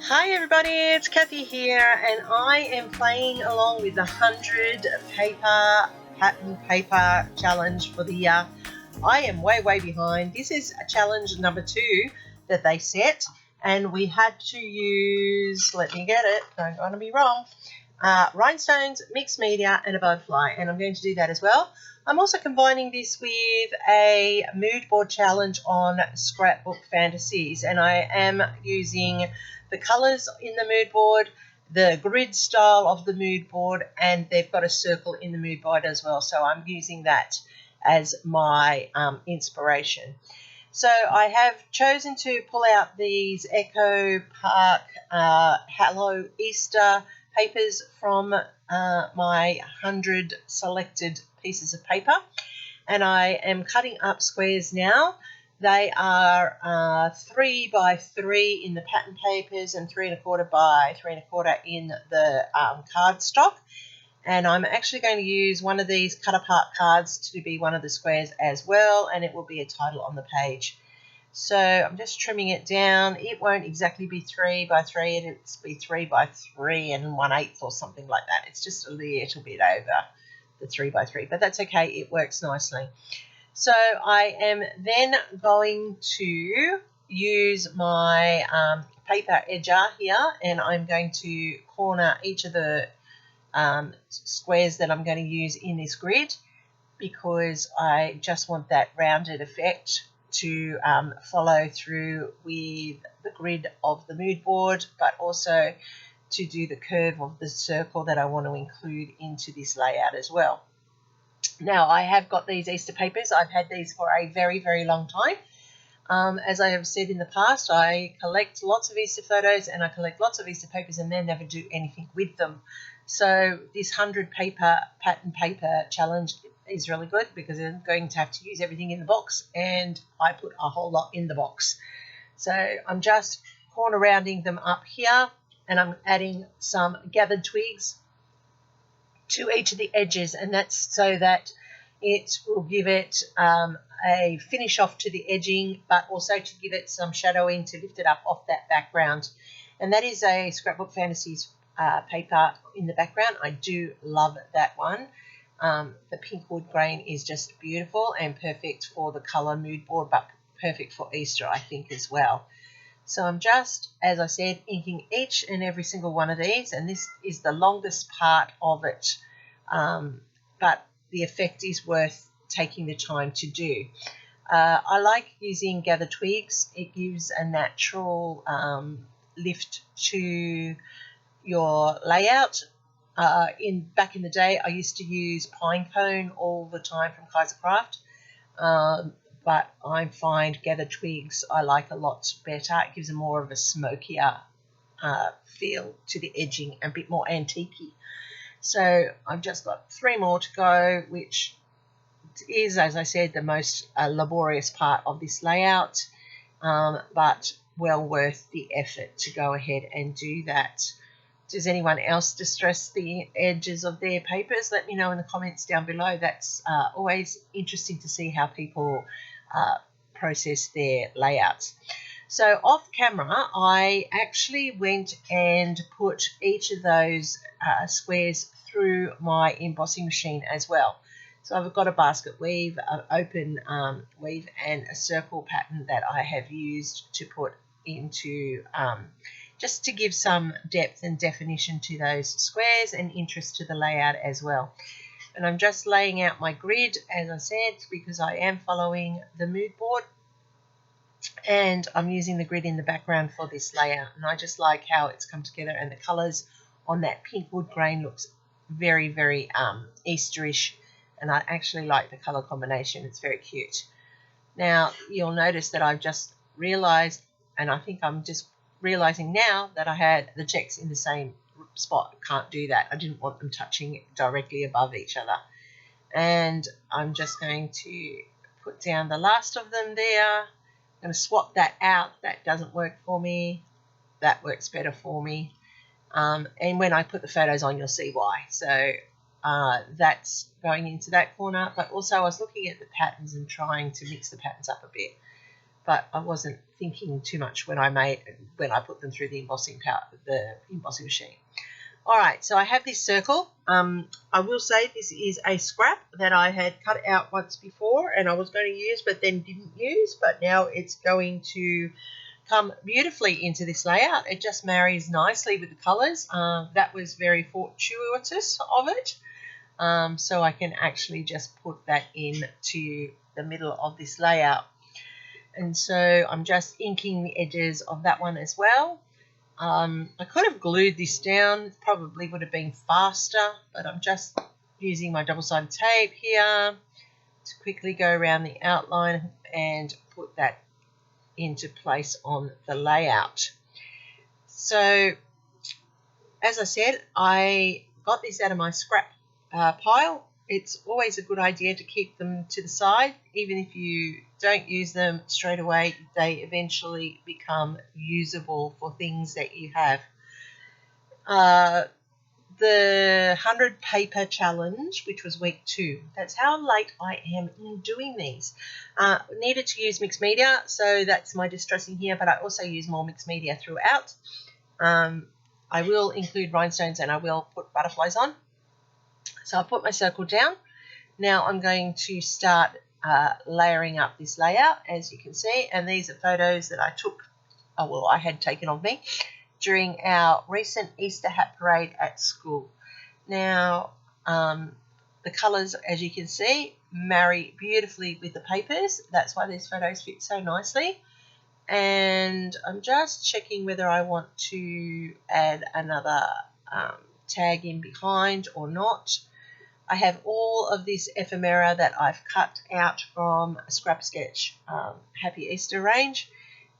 Hi everybody, it's Kathy here, and I am playing along with the 100 pattern paper challenge for the year. I am way behind. This is a challenge number 2 that they set, and we had to use, let me get it, don't want to be wrong, rhinestones, mixed media, and a butterfly, and I'm going to do that as well. I'm also combining this with a mood board challenge on Scrapbook Fantasies, and I am using the colours in the mood board, the grid style of the mood board, and they've got a circle in the mood board as well, so I'm using that as my inspiration. So I have chosen to pull out these Echo Park Hello Easter papers from my 100 selected pieces of paper, and I am cutting up squares now. They are 3 by 3 in the pattern papers and 3 1/4 by 3 1/4 in the cardstock. And I'm actually going to use one of these cut apart cards to be one of the squares as well, and it will be a title on the page. So I'm just trimming it down. It won't exactly be 3 by 3, it'll be 3 by 3 and 1/8 or something like that. It's just a little bit over the 3 by 3, but that's okay, it works nicely. So I am then going to use my paper edger here, and I'm going to corner each of the squares that I'm going to use in this grid, because I just want that rounded effect to follow through with the grid of the mood board, but also to do the curve of the circle that I want to include into this layout as well. Now, I have got these Easter papers. I've had these for a very long time. As I have said in the past, I collect lots of Easter photos and I collect lots of Easter papers and then never do anything with them. So this 100 pattern paper challenge is really good, because I'm going to have to use everything in the box, and I put a whole lot in the box. So I'm just corner rounding them up here, and I'm adding some gathered twigs to each of the edges, and that's so that it will give it a finish off to the edging, but also to give it some shadowing to lift it up off that background. And that is a Scrapbook Fantasies paper in the background. I do love that one. The pink wood grain is just beautiful and perfect for the colour mood board, but perfect for Easter, I think, as well. So I'm just, as I said, inking each and every single one of these, and this is the longest part of it, but the effect is worth taking the time to do. I like using gathered twigs. It gives a natural lift to your layout. Back in the day, I used to use pine cone all the time from Kaiser Craft, but I find gathered twigs I like a lot better. It gives a more of a smokier feel to the edging, a bit more antique-y. So I've just got 3 more to go, which is, as I said, the most laborious part of this layout, but well worth the effort to go ahead and do that. Does anyone else distress the edges of their papers? Let me know in the comments down below. That's always interesting to see how people process their layouts. So off camera, I actually went and put each of those squares through my embossing machine as well. So I've got a basket weave, an open weave, and a circle pattern that I have used to put into just to give some depth and definition to those squares and interest to the layout as well. And I'm just laying out my grid, as I said, because I am following the mood board, and I'm using the grid in the background for this layout, and I just like how it's come together, and the colours on that pink wood grain looks very Easterish, and I actually like the colour combination. It's very cute. Now you'll notice that I've just realised, and I think I'm just realising now, that I had the checks in the same spot. Can't do that. I didn't want them touching directly above each other. And I'm just going to put down the last of them there. I'm going to swap that out. That doesn't work for me. That works better for me. And when I put the photos on, you'll see why. So that's going into that corner. But also I was looking at the patterns and trying to mix the patterns up a bit. but I wasn't thinking too much when I put them through the embossing machine. All right, so I have this circle. I will say this is a scrap that I had cut out once before and I was going to use but then didn't use, but now it's going to come beautifully into this layout. It just marries nicely with the colours. That was very fortuitous of it. So I can actually just put that into the middle of this layout. And so I'm just inking the edges of that one as well. I could have glued this down, probably would have been faster, but I'm just using my double-sided tape here to quickly go around the outline and put that into place on the layout. So as I said, I got this out of my scrap pile. It's always a good idea to keep them to the side. Even if you don't use them straight away, they eventually become usable for things that you have. The 100 paper challenge, which was week 2. That's how late I am in doing these. Needed to use mixed media, so that's my distressing here, but I also use more mixed media throughout. I will include rhinestones and I will put butterflies on. So I put my circle down. Now I'm going to start layering up this layout, as you can see, and these are photos that I took, I had taken of me during our recent Easter hat parade at school. Now the colours, as you can see, marry beautifully with the papers. That's why these photos fit so nicely. And I'm just checking whether I want to add another tag in behind or not. I have all of this ephemera that I've cut out from a Scrap Sketch Happy Easter range,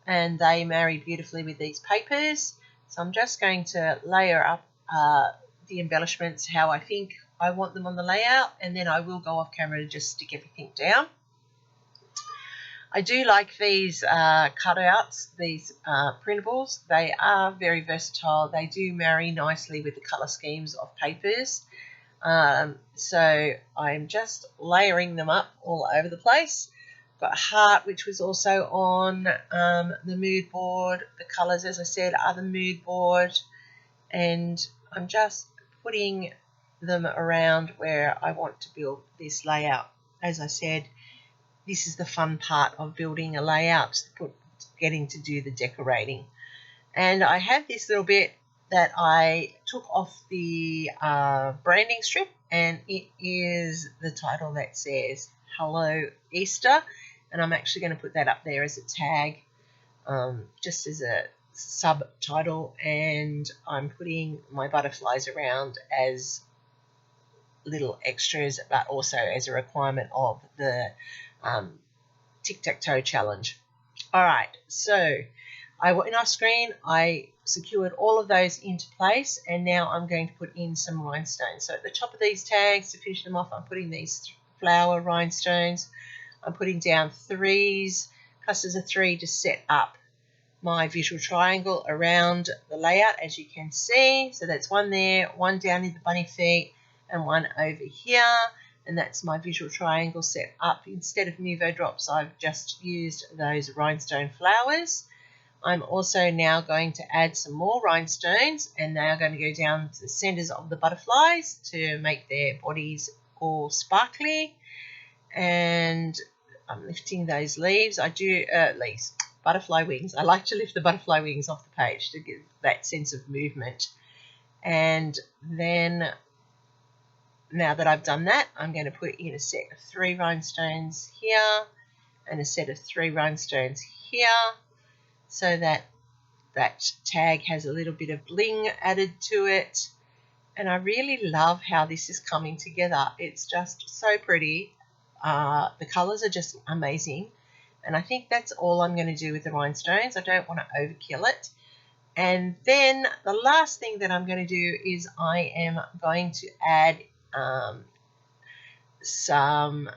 and they marry beautifully with these papers. So I'm just going to layer up the embellishments how I think I want them on the layout, and then I will go off camera to just stick everything down. I do like these cutouts, these printables. They are very versatile. They do marry nicely with the colour schemes of papers. So I'm just layering them up all over the place. Got a heart, which was also on the mood board. The colours, as I said, are the mood board. And I'm just putting them around where I want to build this layout. As I said, this is the fun part of building a layout, getting to do the decorating. And I have this little bit that I took off the branding strip, and it is the title that says Hello Easter, and I'm actually going to put that up there as a tag, just as a subtitle, and I'm putting my butterflies around as little extras, but also as a requirement of the tic-tac-toe challenge. All right, so I went off screen, I secured all of those into place, and now I'm going to put in some rhinestones. So at the top of these tags, to finish them off, I'm putting these flower rhinestones. I'm putting down 3s, clusters of 3 to set up my visual triangle around the layout, as you can see. So that's one there, one down in the bunny feet, and one over here. And that's my visual triangle set up. Instead of Nuvo drops, I've just used those rhinestone flowers. I'm also now going to add some more rhinestones, and they are going to go down to the centers of the butterflies to make their bodies all sparkly. And I'm lifting those leaves. Butterfly wings. I like to lift the butterfly wings off the page to give that sense of movement. And then, now that I've done that, I'm going to put in a set of 3 rhinestones here and a set of 3 rhinestones here, so that that tag has a little bit of bling added to it. And I really love how this is coming together. It's just so pretty. The colours are just amazing. And I think that's all I'm going to do with the rhinestones. I don't want to overkill it. And then the last thing that I'm going to do is I am going to add some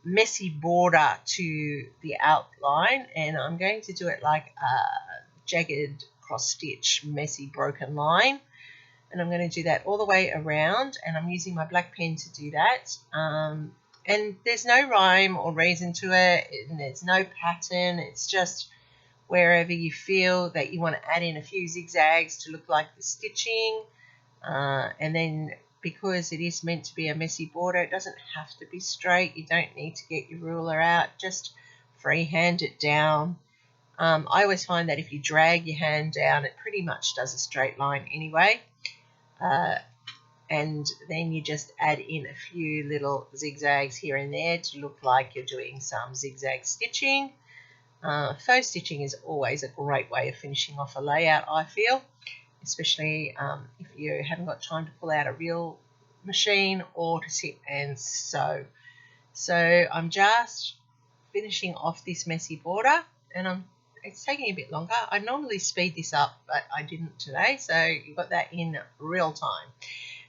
messy border to the outline, and I'm going to do it like a jagged cross stitch messy broken line, and I'm going to do that all the way around, and I'm using my black pen to do that. And there's no rhyme or reason to it, and there's no pattern. It's just wherever you feel that you want to add in a few zigzags to look like the stitching. And then because it is meant to be a messy border, it doesn't have to be straight. You don't need to get your ruler out. Just freehand it down. I always find that if you drag your hand down, it pretty much does a straight line anyway. And then you just add in a few little zigzags here and there to look like you're doing some zigzag stitching. Faux stitching is always a great way of finishing off a layout, I feel, especially if you haven't got time to pull out a real machine or to sit and sew. So I'm just finishing off this messy border, and it's taking a bit longer. I normally speed this up, but I didn't today, so you got that in real time.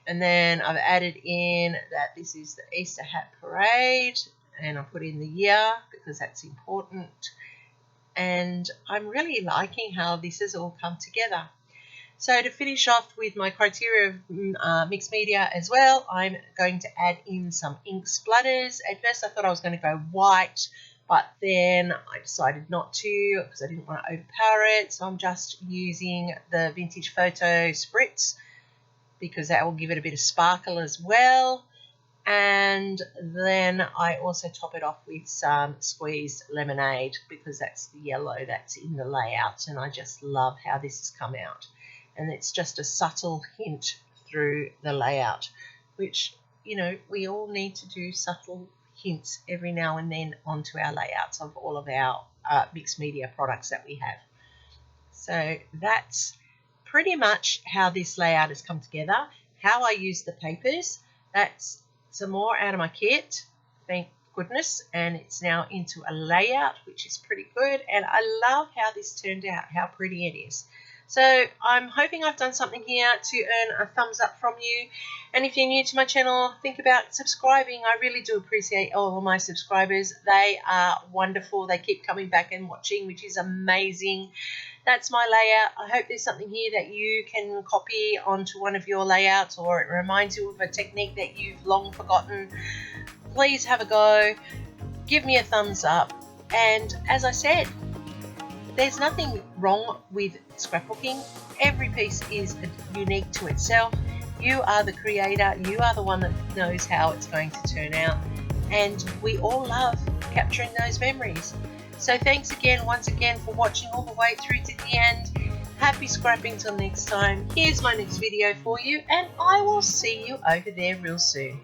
And then I've added in that this is the Easter hat parade, and I put in the year because that's important. And I'm really liking how this has all come together. So to finish off with my criteria of mixed media as well, I'm going to add in some ink splatters. At first I thought I was going to go white, but then I decided not to because I didn't want to overpower it. So I'm just using the Vintage Photo Spritz because that will give it a bit of sparkle as well. And then I also top it off with some squeezed lemonade because that's the yellow that's in the layout, and I just love how this has come out. And it's just a subtle hint through the layout, which, you know, we all need to do subtle hints every now and then onto our layouts of all of our mixed media products that we have. So that's pretty much how this layout has come together. How I use the papers, that's some more out of my kit, thank goodness, and it's now into a layout, which is pretty good, and I love how this turned out, how pretty it is. So I'm hoping I've done something here to earn a thumbs up from you, and if you're new to my channel, think about subscribing. I really do appreciate all of my subscribers. They are wonderful. They keep coming back and watching, which is amazing. That's my layout. I hope there's something here that you can copy onto one of your layouts, or it reminds you of a technique that you've long forgotten. Please have a go. Give me a thumbs up. And as I said, there's nothing wrong with scrapbooking. Every piece is unique to itself. You are the creator. You are the one that knows how it's going to turn out. And we all love capturing those memories. So thanks again, once again, for watching all the way through to the end. Happy scrapping till next time. Here's my next video for you, and I will see you over there real soon.